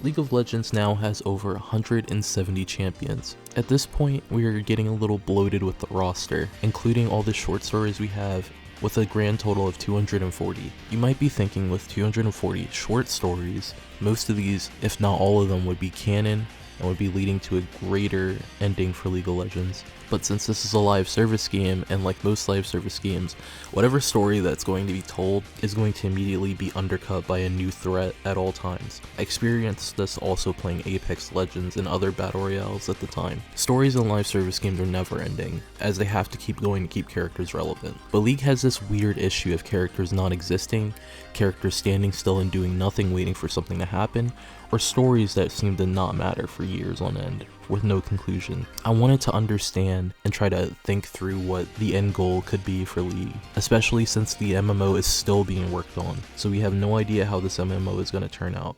League of Legends now has over 170 champions. At this point, we are getting a little bloated with the roster, including all the short stories we have, with a grand total of 240. You might be thinking, with 240 short stories, most of these, if not all of them, would be canon and would be leading to a greater ending for League of Legends. But since this is a live service game, and like most live service games, whatever story that's going to be told is going to immediately be undercut by a new threat at all times. I experienced this also playing Apex Legends and other battle royales at the time. Stories in live service games are never ending, as they have to keep going to keep characters relevant. But League has this weird issue of characters not existing, characters standing still and doing nothing waiting for something to happen, or stories that seem to not matter for years on end, with no conclusion. I wanted to understand and try to think through what the end goal could be for League, especially since the MMO is still being worked on, so we have no idea how this MMO is going to turn out.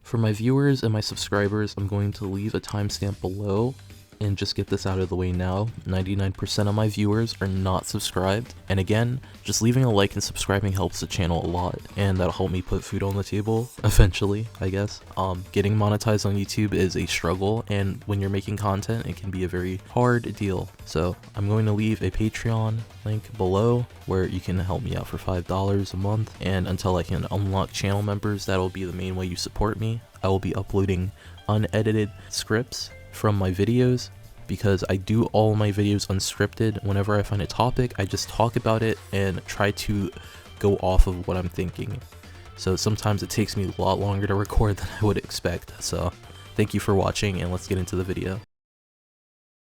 For my viewers and my subscribers, I'm going to leave a timestamp below and just get this out of the way now. 99% of my viewers are not subscribed, and again, just leaving a like and subscribing helps the channel a lot, and that'll help me put food on the table eventually, I guess. Getting monetized on YouTube is a struggle, and when you're making content, it can be a very hard deal. So I'm going to leave a Patreon link below where you can help me out for $5 a month, and until I can unlock channel members, that'll be the main way you support me. I will be uploading unedited scripts from my videos, because I do all my videos unscripted. Whenever I find a topic, I just talk about it and try to go off of what I'm thinking. So sometimes it takes me a lot longer to record than I would expect. So thank you for watching, and let's get into the video.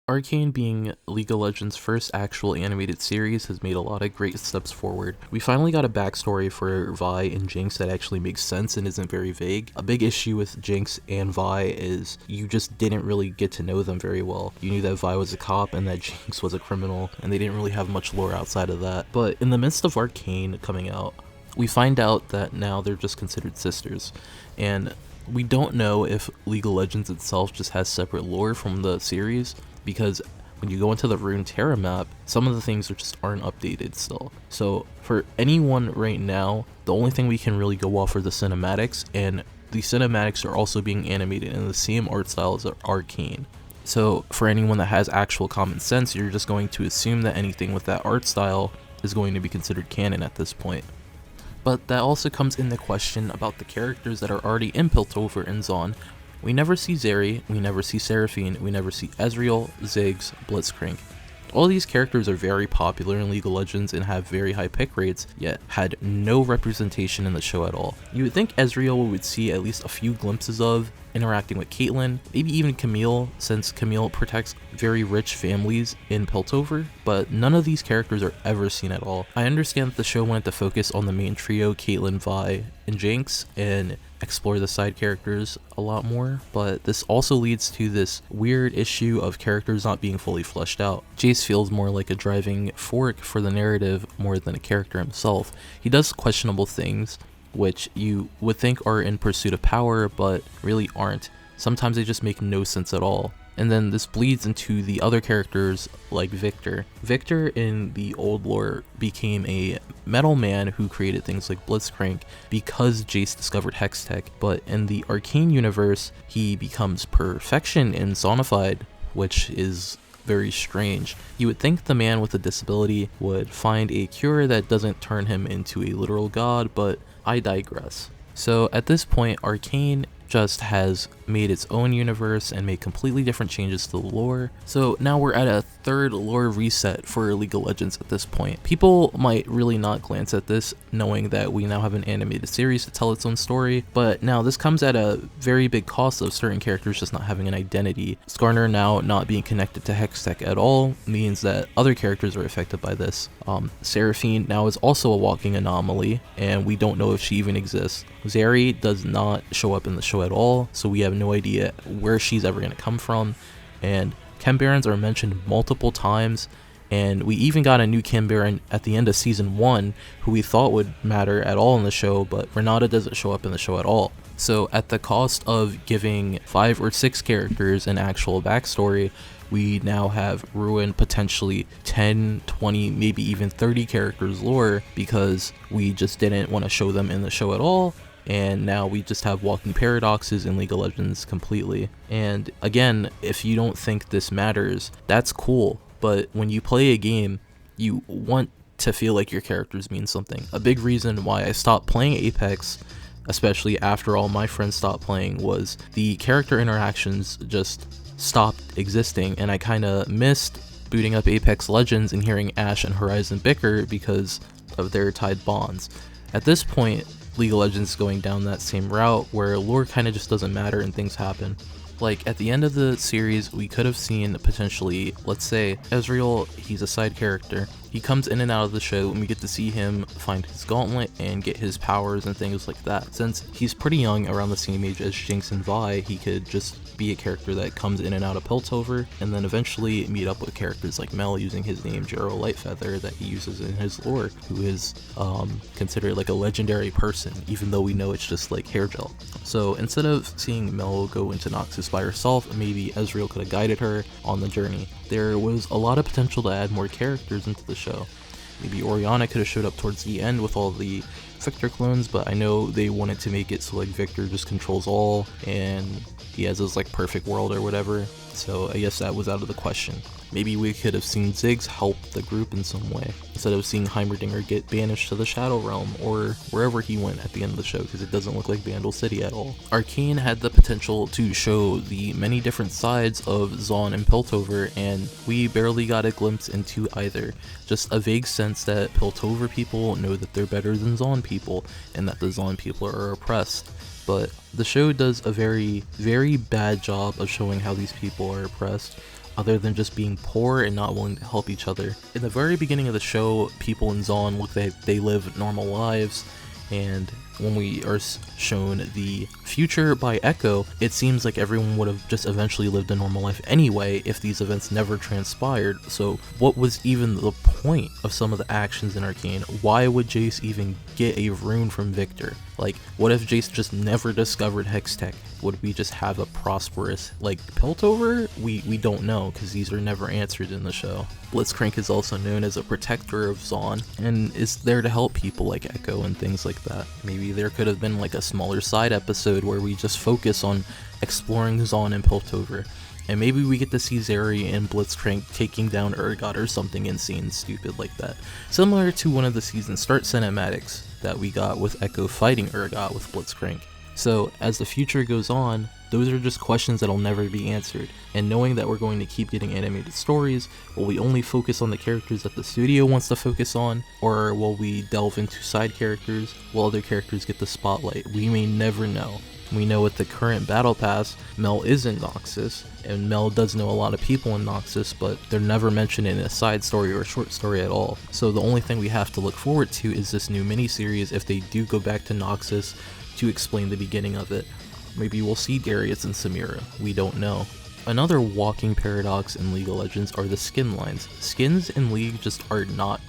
Arcane, being League of Legends' first actual animated series, has made a lot of great steps forward. We finally got a backstory for Vi and Jinx that actually makes sense and isn't very vague. A big issue with Jinx and Vi is you just didn't really get to know them very well. You knew that Vi was a cop and that Jinx was a criminal, and they didn't really have much lore outside of that. But in the midst of Arcane coming out, we find out that now they're just considered sisters, and we don't know if League of Legends itself just has separate lore from the series, because when you go into the Runeterra map, some of the things just aren't updated still. So for anyone right now, the only thing we can really go off are the cinematics, and the cinematics are also being animated in the same art style as Arcane. So for anyone that has actual common sense, you're just going to assume that anything with that art style is going to be considered canon at this point. But that also comes in the question about the characters that are already in Piltover and Zaun. We never see Zeri, we never see Seraphine, we never see Ezreal, Ziggs, Blitzcrank. All these characters are very popular in League of Legends and have very high pick rates, yet had no representation in the show at all. You would think Ezreal we would see at least a few glimpses of, interacting with Caitlyn, maybe even Camille, since Camille protects very rich families in Piltover, but none of these characters are ever seen at all. I understand that the show wanted to focus on the main trio, Caitlyn, Vi, and Jinx, and explore the side characters a lot more, but this also leads to this weird issue of characters not being fully fleshed out. Jace feels more like a driving fork for the narrative more than a character himself. He does questionable things, which you would think are in pursuit of power, but really aren't. Sometimes they just make no sense at all. And then this bleeds into the other characters like Victor. Victor in the old lore became a metal man who created things like Blitzcrank because Jace discovered Hextech, but in the Arcane universe, he becomes perfection in Zonified, which is very strange. You would think the man with a disability would find a cure that doesn't turn him into a literal god, but I digress. So at this point, Arcane just has made its own universe and made completely different changes to the lore. So now we're at a third lore reset for League of Legends at this point. People might really not glance at this knowing that we now have an animated series to tell its own story, but now this comes at a very big cost of certain characters just not having an identity. Skarner now not being connected to Hextech at all means that other characters are affected by this. Seraphine now is also a walking anomaly, and we don't know if she even exists. Zeri does not show up in the show at all, so we have no idea where she's ever going to come from, and Chem Barons are mentioned multiple times, and we even got a new Chem Baron at the end of season 1 who we thought would matter at all in the show, but Renata doesn't show up in the show at all. So at the cost of giving 5 or 6 characters an actual backstory, we now have ruined potentially 10, 20, maybe even 30 characters lore because we just didn't want to show them in the show at all, and now we just have walking paradoxes in League of Legends completely. And again, if you don't think this matters, that's cool, but when you play a game, you want to feel like your characters mean something. A big reason why I stopped playing Apex, especially after all my friends stopped playing, was the character interactions just stopped existing, and I kind of missed booting up Apex Legends and hearing Ashe and Horizon bicker because of their tied bonds. At this point, League of Legends is going down that same route where lore kind of just doesn't matter and things happen. Like, at the end of the series, we could have seen potentially, let's say, Ezreal, he's a side character. He comes in and out of the show, and we get to see him find his gauntlet and get his powers and things like that. Since he's pretty young, around the same age as Jinx and Vi, he could just be a character that comes in and out of Piltover, and then eventually meet up with characters like Mel using his name Jero Lightfeather that he uses in his lore, who is considered like a legendary person, even though we know it's just like hair gel. So instead of seeing Mel go into Noxus by herself, maybe Ezreal could have guided her on the journey. There was a lot of potential to add more characters into the show. Maybe Orianna could have showed up towards the end with all the Victor clones, but I know they wanted to make it so like Victor just controls all and he has his like perfect world or whatever, so I guess that was out of the question. Maybe we could have seen Ziggs help the group in some way, instead of seeing Heimerdinger get banished to the Shadow Realm or wherever he went at the end of the show, because it doesn't look like Vandal City at all. Arcane had the potential to show the many different sides of Zaun and Piltover, and we barely got a glimpse into either. Just a vague sense that Piltover people know that they're better than Zaun people, and that the Zaun people are oppressed. But the show does a very, very bad job of showing how these people are oppressed, other than just being poor and not willing to help each other. In the very beginning of the show, people in Zaun look like they live normal lives, and when we are shown the future by Echo, it seems like everyone would have just eventually lived a normal life anyway if these events never transpired. So what was even the point of some of the actions in Arcane? Why would Jace even get a rune from Victor? Like, what if Jace just never discovered Hextech? Would we just have a prosperous, like, Piltover? We don't know, because these are never answered in the show. Blitzcrank is also known as a protector of Zaun, and is there to help people like Echo and things like that. Maybe there could have been like a smaller side episode where we just focus on exploring Zaun and Piltover. And maybe we get to see Zeri and Blitzcrank taking down Urgot or something insane stupid like that. Similar to one of the season start cinematics that we got with Echo fighting Urgot with Blitzcrank. So as the future goes on, those are just questions that'll never be answered. And knowing that we're going to keep getting animated stories, will we only focus on the characters that the studio wants to focus on? Or will we delve into side characters while other characters get the spotlight? We may never know. We know with the current battle pass, Mel is in Noxus, and Mel does know a lot of people in Noxus, but they're never mentioned in a side story or a short story at all. So the only thing we have to look forward to is this new miniseries if they do go back to Noxus to explain the beginning of it. Maybe we'll see Darius and Samira, we don't know. Another walking paradox in League of Legends are the skin lines. Skins in League just are not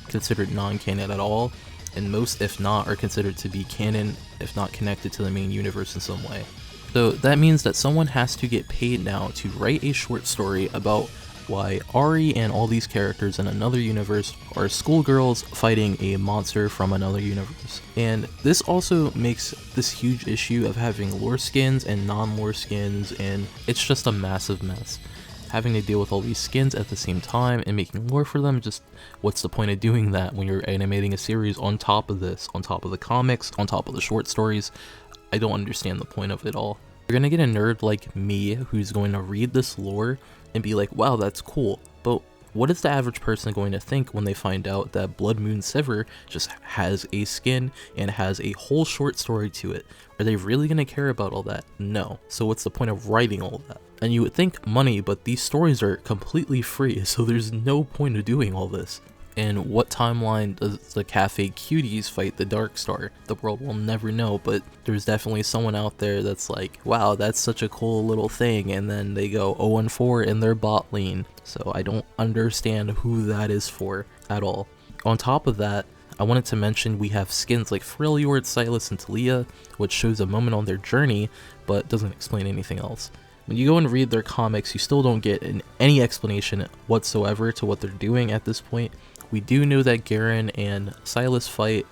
considered non-canon at all, and most, if not, are considered to be canon, if not connected to the main universe in some way. So that means that someone has to get paid now to write a short story about why Ahri and all these characters in another universe are schoolgirls fighting a monster from another universe. And this also makes this huge issue of having lore skins and non-lore skins, and it's just a massive mess. Having to deal with all these skins at the same time and making lore for them, just what's the point of doing that when you're animating a series on top of this, on top of the comics, on top of the short stories? I don't understand the point of it all. You're gonna get a nerd like me who's going to read this lore and be like, wow, that's cool, but what is the average person going to think when they find out that Blood Moon Sivir just has a skin and has a whole short story to it? Are they really going to care about all that? No. So what's the point of writing all that? And you would think money, but these stories are completely free, so there's no point of doing all this. And what timeline does the Cafe Cuties fight the Dark Star? The world will never know, but there's definitely someone out there that's like, wow, that's such a cool little thing, and then they go 0-4 in their bot lane. So I don't understand who that is for at all. On top of that, I wanted to mention we have skins like Freljord, Silas, and Talia, which shows a moment on their journey, but doesn't explain anything else. When you go and read their comics, you still don't get any explanation whatsoever to what they're doing at this point. We do know that Garen and Silas fight,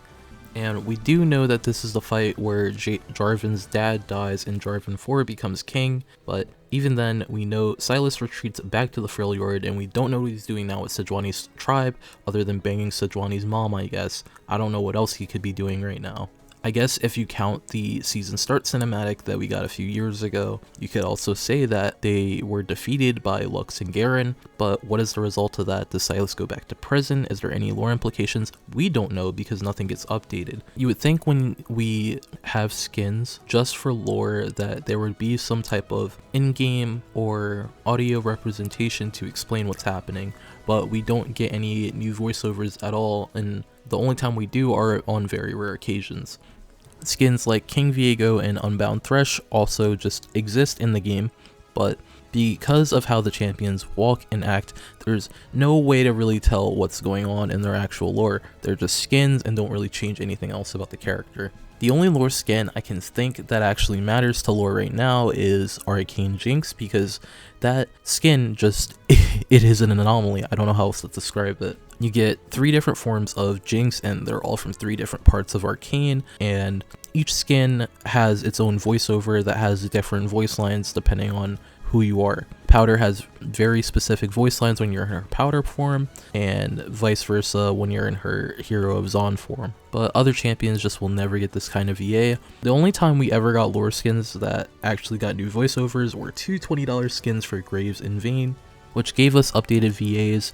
And we do know that this is the fight where Jarvan's dad dies and Jarvan 4 becomes king, but even then, we know Silas retreats back to the Freljord, and we don't know what he's doing now with Sejuani's tribe, other than banging Sejuani's mom, I guess. I don't know what else he could be doing right now. I guess if you count the season start cinematic that we got a few years ago, you could also say that they were defeated by Lux and Garen, but what is the result of that? Does Silas go back to prison? Is there any lore implications? We don't know because nothing gets updated. You would think when we have skins just for lore that there would be some type of in-game or audio representation to explain what's happening, but we don't get any new voiceovers at all, and the only time we do are on very rare occasions. Skins like King Viego and Unbound Thresh also just exist in the game, but because of how the champions walk and act, there's no way to really tell what's going on in their actual lore. They're just skins and don't really change anything else about the character. The only lore skin I can think that actually matters to lore right now is Arcane Jinx, because that skin just, it is an anomaly. I don't know how else to describe it. You get 3 different forms of Jinx, and they're all from 3 different parts of Arcane, and each skin has its own voiceover that has different voice lines depending on who you are. Powder has very specific voice lines when you're in her Powder form, and vice versa when you're in her Hero of Zon form. But other champions just will never get this kind of VA. The only time we ever got lore skins that actually got new voiceovers were 2 $20 skins for Graves and Vayne, which gave us updated VAs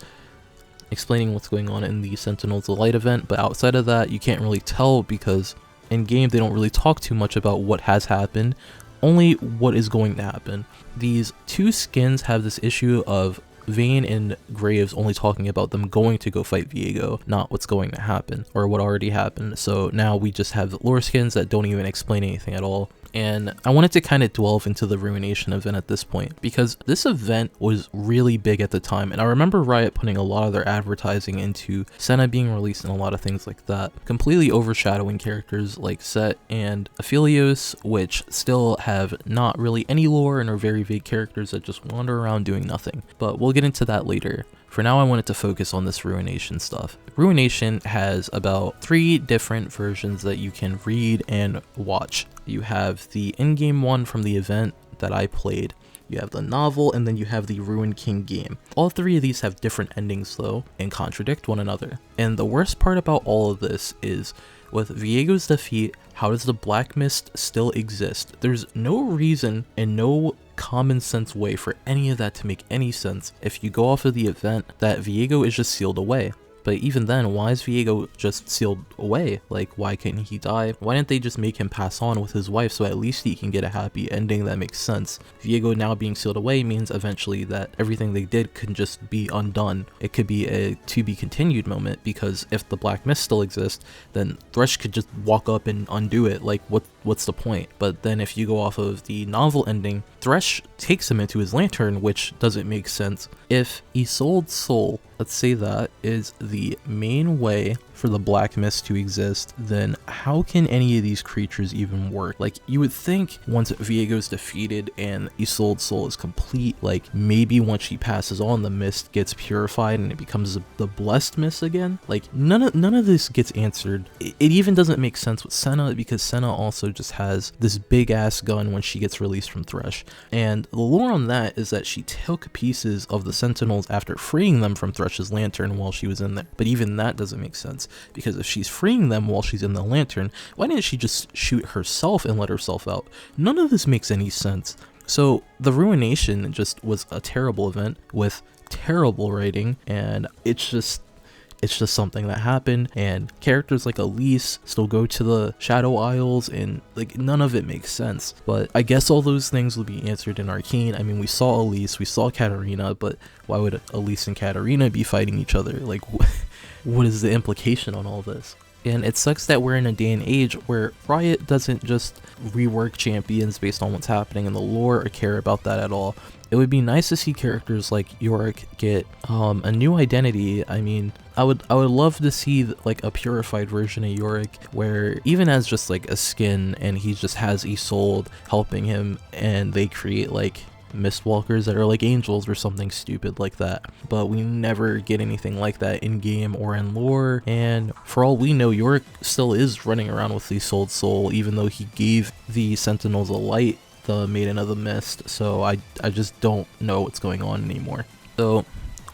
explaining what's going on in the Sentinels of Light event, but outside of that you can't really tell because in game they don't really talk too much about what has happened, only what is going to happen. These 2 skins have this issue of Vayne and Graves only talking about them going to go fight Viego, not what's going to happen or what already happened. So now we just have lore skins that don't even explain anything at all. And I wanted to kind of delve into the Ruination event at this point, because this event was really big at the time, and I remember Riot putting a lot of their advertising into Senna being released and a lot of things like that, completely overshadowing characters like Set and Aphelios, which still have not really any lore and are very vague characters that just wander around doing nothing. But we'll get into that later. For now, I wanted to focus on this Ruination stuff. Ruination has about 3 different versions that you can read and watch. You have the in-game one from the event that I played, you have the novel, and then you have the Ruined King game. All 3 of these have different endings though, and contradict one another. And the worst part about all of this is, with Viego's defeat, how does the Black Mist still exist? There's no reason and no common sense way for any of that to make any sense if you go off of the event that Viego is just sealed away. But even then, why is Viego just sealed away? Like, why couldn't he die? Why didn't they just make him pass on with his wife so at least he can get a happy ending that makes sense? Viego now being sealed away means eventually that everything they did can just be undone. It could be a to be continued moment, because if the Black Mist still exists, then Thresh could just walk up and undo it. Like, what's the point? But then if you go off of the novel ending, Thresh takes him into his lantern, which doesn't make sense. If Isolde's soul, let's say that, is the main way for the Black Mist to exist, then how can any of these creatures even work? Like, you would think once Viego's defeated and Isolde's soul is complete, like maybe once she passes on, the mist gets purified and it becomes the blessed mist again. Like, none of this gets answered. It even doesn't make sense with Senna, because Senna also just has this big ass gun when she gets released from Thresh, and the lore on that is that she took pieces of the Sentinels after freeing them from Thresh's lantern while she was in there. But even that doesn't make sense, because if she's freeing them while she's in the lantern, why didn't she just shoot herself and let herself out? None of this makes any sense. So the Ruination just was a terrible event with terrible writing, and it's just something that happened, and characters like Elise still go to the Shadow Isles, and like none of it makes sense. But I guess all those things will be answered in Arcane. I mean, we saw Elise, we saw Katarina, but why would Elise and Katarina be fighting each other? Like, what is the implication on all this? And it sucks that we're in a day and age where Riot doesn't just rework champions based on what's happening in the lore or care about that at all. It would be nice to see characters like Yorick get a new identity. I mean, I would love to see like a purified version of Yorick, where even as just like a skin and he just has Isolde helping him, and they create like mistwalkers that are like angels or something stupid like that. But we never get anything like that in game or in lore, and for all we know, Yorick still is running around with the Souled Soul, even though he gave the Sentinels a light, the Maiden of the Mist. So I just don't know what's going on anymore. So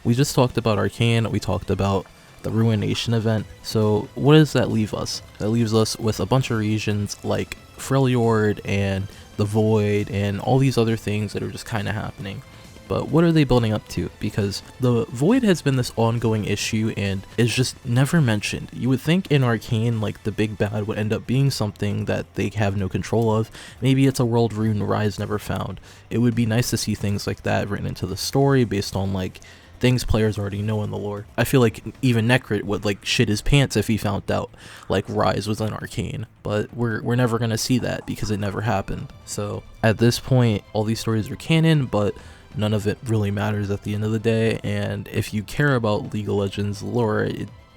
we just talked about Arcane, we talked about the Ruination event. So what does that leave us? That leaves us with a bunch of regions like Freljord and the Void and all these other things that are just kind of happening. But what are they building up to? Because the Void has been this ongoing issue and is just never mentioned. You would think in Arcane, like, the big bad would end up being something that they have no control of. Maybe it's a world Rune Rise never found. It would be nice to see things like that written into the story based on, like, things players already know in the lore. I feel like even Necrit would, like, shit his pants if he found out, like, Rise was in Arcane. But we're never gonna see that because it never happened. So at this point, all these stories are canon, but none of it really matters at the end of the day. And if you care about League of Legends lore,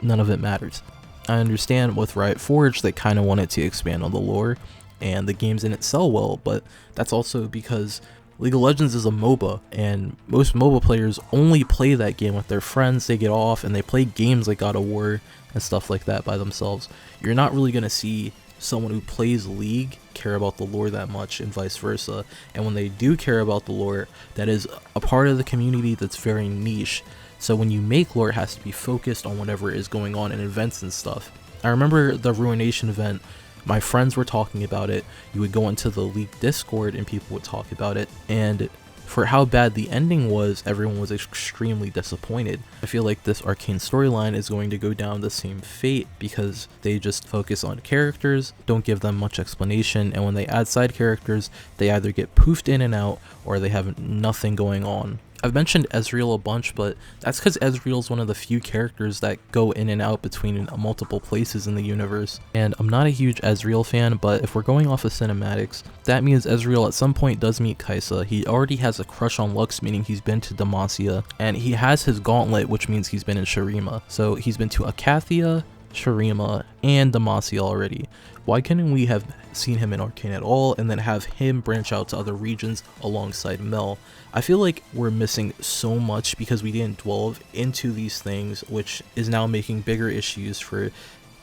none of it matters. I understand with Riot Forge, they kind of wanted to expand on the lore, and the games in it sell well, but that's also because League of Legends is a MOBA, and most MOBA players only play that game with their friends. They get off and they play games like God of War and stuff like that by themselves. You're not really going to see someone who plays League care about the lore that much, and vice versa. And when they do care about the lore, that is a part of the community that's very niche. So when you make lore, it has to be focused on whatever is going on in events and stuff. I remember the Ruination event. My friends were talking about it. You would go into the League Discord and people would talk about it, and for how bad the ending was, everyone was extremely disappointed. I feel like this Arcane storyline is going to go down the same fate because they just focus on characters, don't give them much explanation, and when they add side characters, they either get poofed in and out or they have nothing going on. I've mentioned Ezreal a bunch, but that's because Ezreal's one of the few characters that go in and out between multiple places in the universe. And I'm not a huge Ezreal fan, but if we're going off of cinematics, that means Ezreal at some point does meet Kai'Sa. He already has a crush on Lux, meaning he's been to Demacia, and he has his gauntlet, which means he's been in Shurima. So he's been to Akathia, Shurima, and Demacia already. Why couldn't we have seen him in Arcane at all and then have him branch out to other regions alongside Mel? I feel like we're missing so much because we didn't delve into these things, which is now making bigger issues for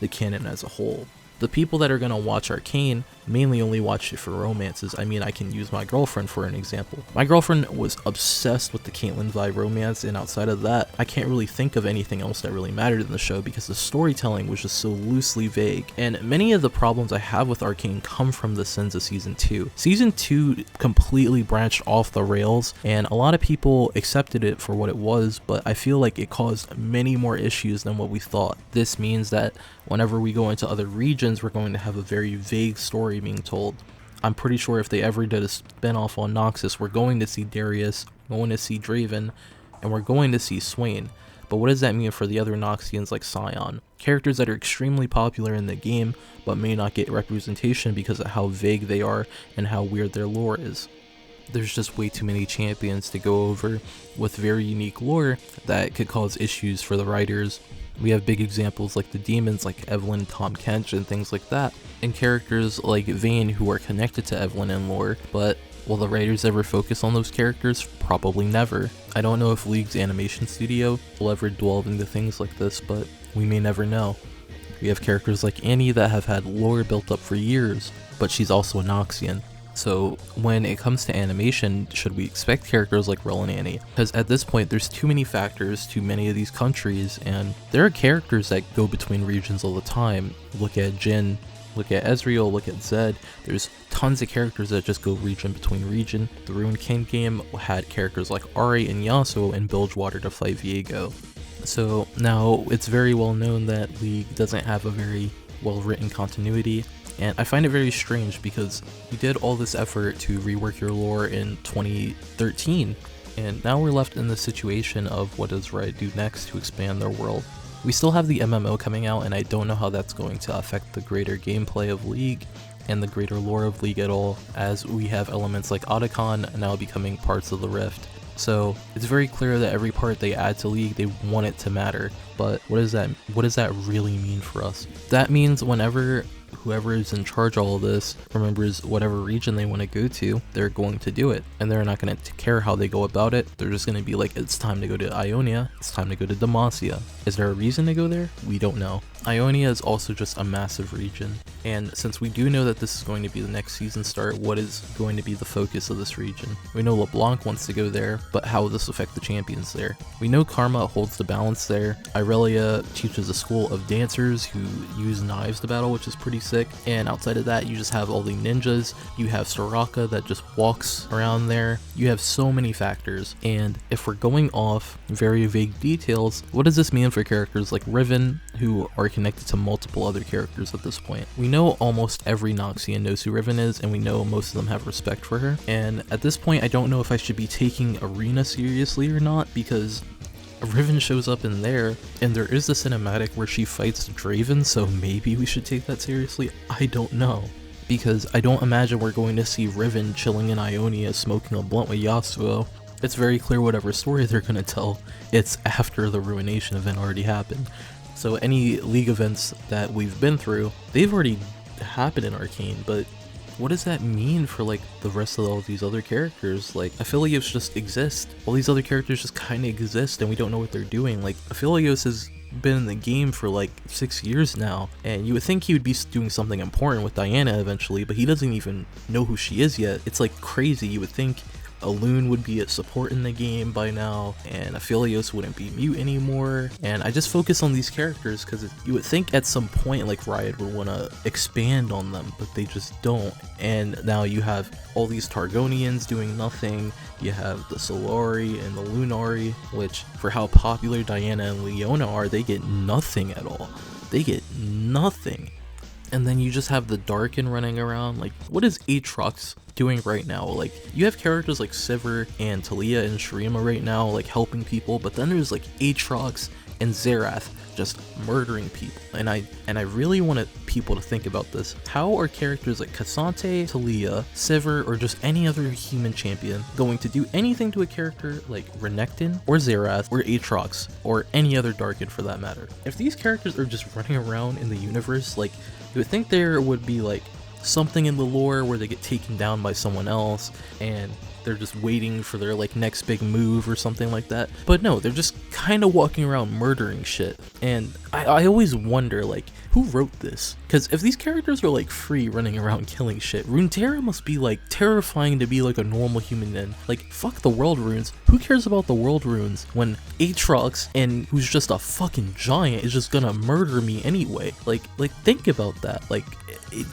the canon as a whole. The people that are going to watch Arcane mainly only watch it for romances. I mean, I can use my girlfriend for an example. My girlfriend was obsessed with the Caitlyn Vi romance, and outside of that, I can't really think of anything else that really mattered in the show because the storytelling was just so loosely vague. And many of the problems I have with Arcane come from the sins of Season 2. Season 2 completely branched off the rails, and a lot of people accepted it for what it was, but I feel like it caused many more issues than what we thought. This means that whenever we go into other regions, we're going to have a very vague story being told. I'm pretty sure if they ever did a spin-off on Noxus, we're going to see Darius, we're going to see Draven, and we're going to see Swain. But what does that mean for the other Noxians like Sion? Characters that are extremely popular in the game, but may not get representation because of how vague they are and how weird their lore is. There's just way too many champions to go over with very unique lore that could cause issues for the writers. We have big examples like the demons like Evelyn, Tahm Kench, and things like that, and characters like Vayne who are connected to Evelyn in lore, but will the writers ever focus on those characters? Probably never. I don't know if League's animation studio will ever delve into things like this, but we may never know. We have characters like Annie that have had lore built up for years, but she's also a Noxian. So when it comes to animation, should we expect characters like Rel and Annie? Because at this point, there's too many factors to many of these countries, and there are characters that go between regions all the time. Look at Jhin, look at Ezreal, look at Zed. There's tons of characters that just go region between region. The Ruined King game had characters like Ahri and Yasuo in Bilgewater to fight Viego. So now it's very well known that League doesn't have a very well written continuity. And I find it very strange because you did all this effort to rework your lore in 2013, and now we're left in the situation of what does Riot do next to expand their world. We still have the MMO coming out, and I don't know how that's going to affect the greater gameplay of League and the greater lore of League at all, as we have elements like Otacon now becoming parts of the Rift. So it's very clear that every part they add to League, they want it to matter. But what does that really mean for us? That means whenever whoever is in charge of all this remembers whatever region they want to go to, they're going to do it. And they're not going to care how they go about it. They're just going to be like, it's time to go to Ionia, it's time to go to Demacia. Is there a reason to go there? We don't know. Ionia is also just a massive region, and since we do know that this is going to be the next season start, what is going to be the focus of this region? We know LeBlanc wants to go there, but how will this affect the champions there? We know Karma holds the balance there. Irelia teaches a school of dancers who use knives to battle, which is pretty sick, and outside of that, you just have all the ninjas. You have Soraka that just walks around there. You have so many factors, and if we're going off very vague details, what does this mean for characters like Riven, who are connected to multiple other characters at this point? We know almost every Noxian knows who Riven is, and we know most of them have respect for her. And at this point, I don't know if I should be taking Arena seriously or not, because Riven shows up in there, and there is a cinematic where she fights Draven, so maybe we should take that seriously. I don't know, because I don't imagine we're going to see Riven chilling in Ionia smoking a blunt with Yasuo. It's very clear whatever story they're going to tell, it's after the Ruination event already happened. So any League events that we've been through, they've already happened in Arcane, but what does that mean for like the rest of all these other characters? Like, Aphelios just exist. All these other characters just kind of exist and we don't know what they're doing. Like, Aphelios has been in the game for like 6 years now, and you would think he would be doing something important with Diana eventually, but he doesn't even know who she is yet. It's like crazy. You would think Alune would be a support in the game by now, and Aphelios wouldn't be mute anymore, and I just focus on these characters because you would think at some point like Riot would want to expand on them, but they just don't. And now you have all these Targonians doing nothing. You have the Solari and the Lunari, which for how popular Diana and Leona are, they get nothing at all. They get nothing. And then you just have the Darkin running around. Like, what is Aatrox doing right now? Like, you have characters like Sivir and Talia and Shurima right now, like helping people, but then there's like Aatrox and Xerath just murdering people. And I really wanted people to think about this. How are characters like Cassante, Talia, Sivir, or just any other human champion going to do anything to a character like Renekton or Xerath or Aatrox or any other Darkin for that matter? If these characters are just running around in the universe, like, you would think there would be like something in the lore where they get taken down by someone else and they're just waiting for their like next big move or something like that. But no, they're just kind of walking around murdering shit. And I always wonder, like, who wrote this? Because if these characters are like free running around killing shit, Runeterra must be like terrifying to be like a normal human in. Like, fuck the world runes. Who cares about the world runes when Aatrox, and who's just a fucking giant, is just gonna murder me anyway? Like think about that. Like,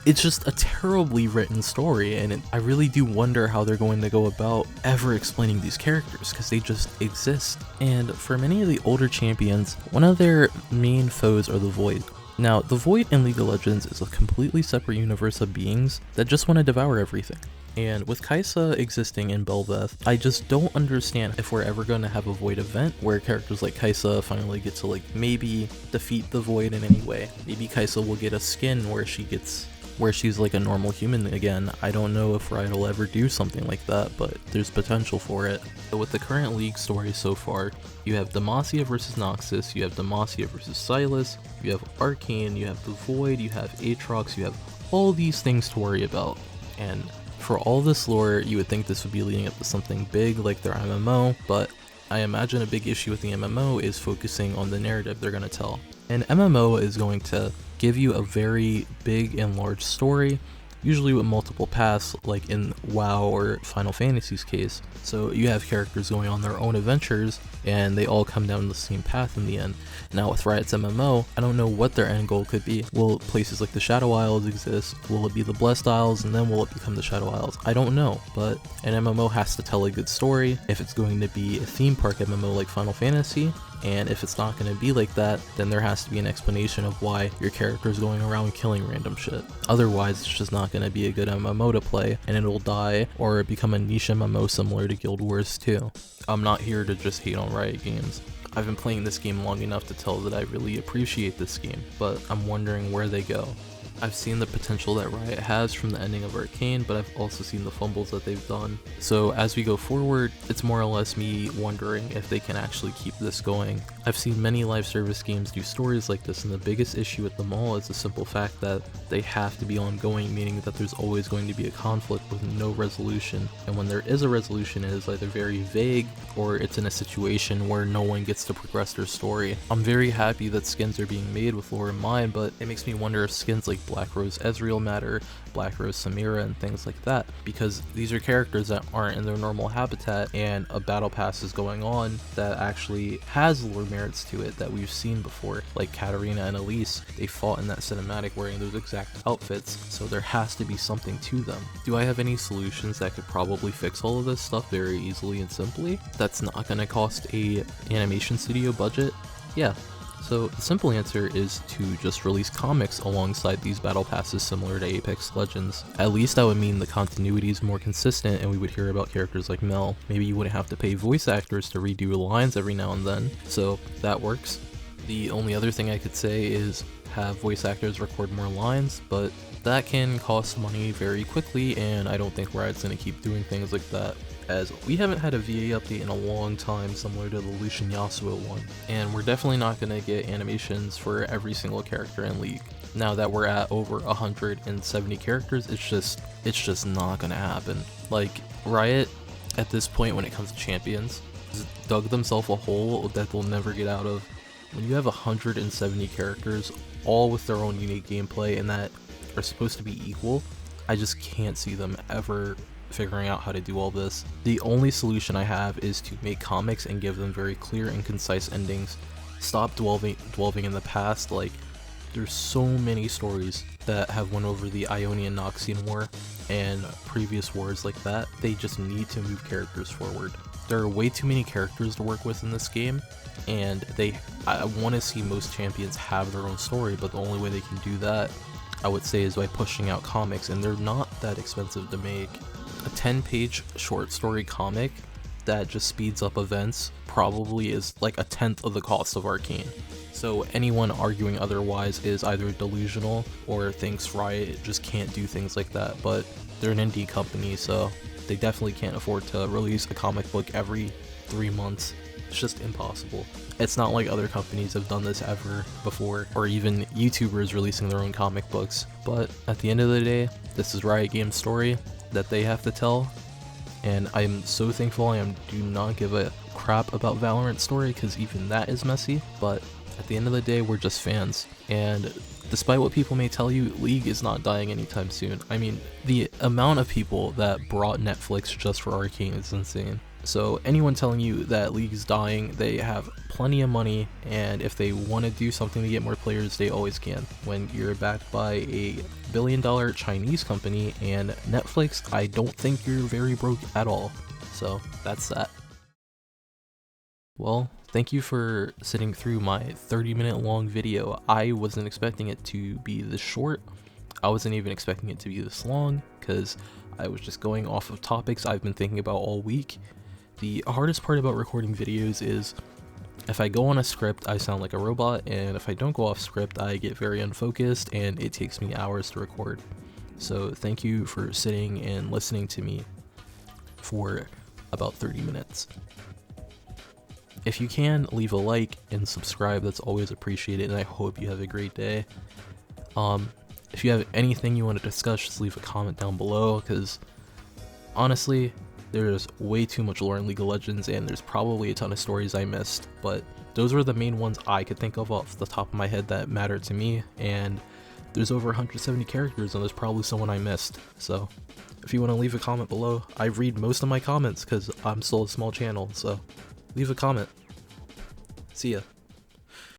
it's just a terribly written story, and I really do wonder how they're going to go about ever explaining these characters, because they just exist. And for many of the older champions, one of their main foes are the Void. Now, the Void in League of Legends is a completely separate universe of beings that just want to devour everything. And with Kai'Sa existing in Bel'Veth, I just don't understand if we're ever going to have a Void event where characters like Kai'Sa finally get to like maybe defeat the Void in any way. Maybe Kai'Sa will get a skin where she's like a normal human again. I don't know if Riot will ever do something like that, but there's potential for it. But with the current League story so far, you have Demacia versus Noxus, you have Demacia versus Sylas, you have Arcane, you have the Void, you have Aatrox, you have all these things to worry about. And for all this lore, you would think this would be leading up to something big like their MMO, but I imagine a big issue with the MMO is focusing on the narrative they're going to tell. An MMO is going to give you a very big and large story, usually with multiple paths, like in WoW or Final Fantasy's case. So you have characters going on their own adventures, and they all come down the same path in the end. Now with Riot's MMO, I don't know what their end goal could be. Will places like the Shadow Isles exist? Will it be the Blessed Isles, and then will it become the Shadow Isles? I don't know, but an MMO has to tell a good story. If it's going to be a theme park MMO like Final Fantasy, and if it's not going to be like that, then there has to be an explanation of why your character is going around killing random shit. Otherwise, it's just not going to be a good MMO to play, and it'll die or become a niche MMO similar to Guild Wars 2. I'm not here to just hate on Riot Games. I've been playing this game long enough to tell that I really appreciate this game, but I'm wondering where they go. I've seen the potential that Riot has from the ending of Arcane, but I've also seen the fumbles that they've done. So as we go forward, it's more or less me wondering if they can actually keep this going. I've seen many live service games do stories like this, and the biggest issue with them all is the simple fact that they have to be ongoing, meaning that there's always going to be a conflict with no resolution. And when there is a resolution, it is either very vague or it's in a situation where no one gets to progress their story. I'm very happy that skins are being made with lore in mind, but it makes me wonder if skins like Black Rose Ezreal matter, Black Rose Samira, and things like that, because these are characters that aren't in their normal habitat, and a battle pass is going on that actually has lore merits to it that we've seen before, like Katarina and Elise. They fought in that cinematic wearing those exact outfits, so there has to be something to them. Do I have any solutions that could probably fix all of this stuff very easily and simply? That's not going to cost a animation studio budget? Yeah. So the simple answer is to just release comics alongside these battle passes similar to Apex Legends. At least that would mean the continuity is more consistent and we would hear about characters like Mel. Maybe you wouldn't have to pay voice actors to redo lines every now and then, so that works. The only other thing I could say is have voice actors record more lines, but that can cost money very quickly, and I don't think Riot's gonna keep doing things like that, as we haven't had a VA update in a long time similar to the Lucian Yasuo one, and we're definitely not going to get animations for every single character in League. Now that we're at over 170 characters, it's just not going to happen. Like, Riot, at this point when it comes to champions, has dug themselves a hole that they'll never get out of. When you have 170 characters, all with their own unique gameplay and that are supposed to be equal, I just can't see them ever figuring out how to do all this. The only solution I have is to make comics and give them very clear and concise endings. Stop dwelling in the past. Like, there's so many stories that have went over the Ionian Noxian War and previous wars like that. They just need to move characters forward. There are way too many characters to work with in this game, and I want to see most champions have their own story, but the only way they can do that, I would say, is by pushing out comics, and they're not that expensive to make. A 10-page short story comic that just speeds up events probably is like 1/10 of the cost of Arcane. So anyone arguing otherwise is either delusional or thinks Riot just can't do things like that, but they're an indie company, so they definitely can't afford to release a comic book every 3 months. It's just impossible. It's not like other companies have done this ever before, or even YouTubers releasing their own comic books. But at the end of the day, this is Riot Games' story that they have to tell, and I'm so thankful I do not give a crap about Valorant's story, because even that is messy. But at the end of the day, we're just fans, and despite what people may tell you, League is not dying anytime soon. I mean, the amount of people that brought Netflix just for Arcane is insane. So anyone telling you that League is dying, they have plenty of money, and if they want to do something to get more players, they always can. When you're backed by a billion-dollar Chinese company and Netflix, I don't think you're very broke at all. So that's that. Well, thank you for sitting through my 30-minute long video. I wasn't expecting it to be this short. I wasn't even expecting it to be this long, because I was just going off of topics I've been thinking about all week. The hardest part about recording videos is if I go on a script, I sound like a robot, and if I don't go off script, I get very unfocused and it takes me hours to record. So thank you for sitting and listening to me for about 30 minutes. If you can, leave a like and subscribe, that's always appreciated, and I hope you have a great day. If you have anything you want to discuss, just leave a comment down below, because honestly, there's way too much lore in League of Legends, and there's probably a ton of stories I missed, but those were the main ones I could think of off the top of my head that mattered to me, and there's over 170 characters, and there's probably someone I missed. So if you want to leave a comment below, I read most of my comments because I'm still a small channel, so leave a comment. See ya.